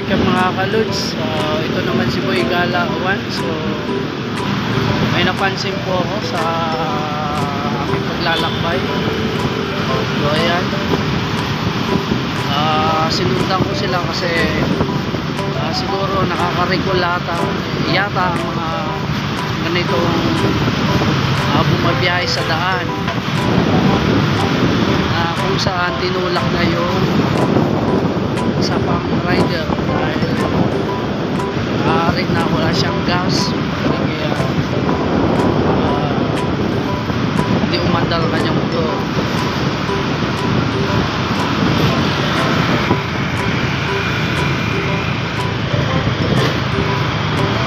wake up mga kaludes. Ito naman si Boy Gala 1. So may napansin po ako sa aking paglalakbay. So ayan, sinundan ko sila kasi siguro nakaka-recall yata ang mga ganitong bumabiyahe sa daan kung saan tinulak na yung isa pang rider dahil rin na wala siyang gas, kaya hindi umandar kanyang motor.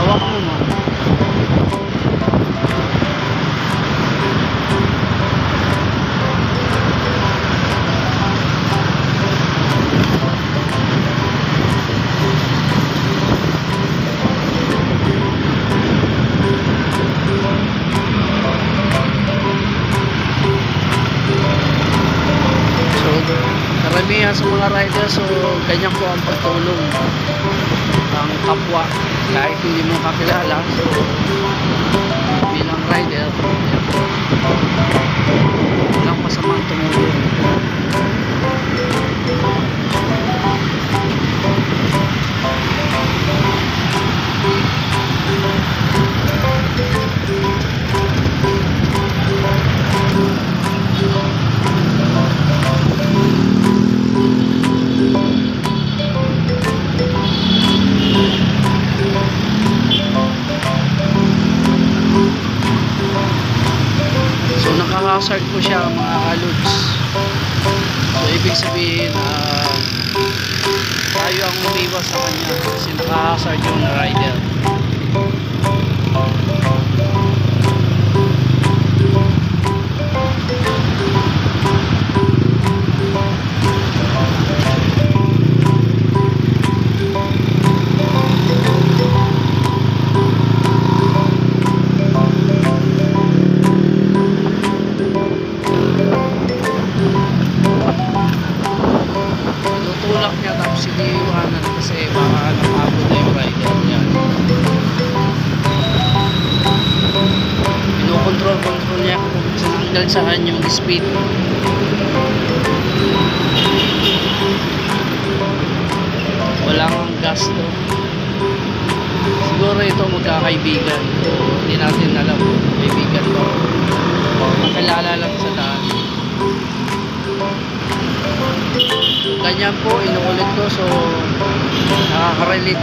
Hawak mo mo. Karamihan sa mga riders, so ganyan po ang pagtulong ng kapwa kahit hindi mo kakilala. So bilang rider, walang masamang tumulong. Nakahazard po siya mga kaludes. So ibig sabihin tayo ang umiwas sa kanya kasi nakahazard yung rider. Niya tapos siniiwanan kasi baka napagod na yung rider niya. Pinocontrol niya kung hanggang saan yung speed. Walang gasto. Siguro ito magkakaibigan, so hindi natin alam kung kaibigan ko, makilala lang sa daan. Ganyan po, inuulit ko. So nakaka-relate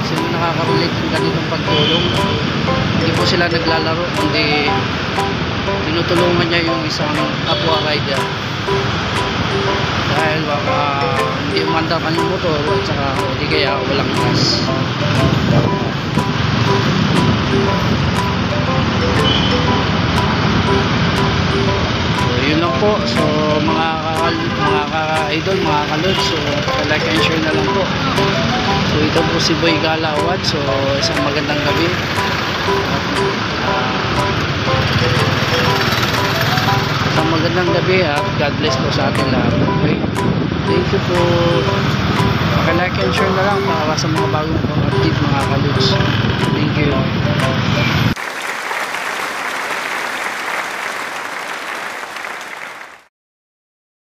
sila nakaka-relate ng ganitong pagtulong. Hindi po sila naglalaro, kundi tinutulungan niya yung isang kapwa rider dahil baka hindi umandar kanyang motor at saka hindi kaya walang gas. Yun lang po. So mga ka-idol, mga ka-lods, so like and share na lang po. So ito po si Boy Gala 1. So isang magandang gabi at God bless po sa ating lahat. Okay, thank you po. Like and share na lang para sa mga bagong update mga ka-lods. Thank you.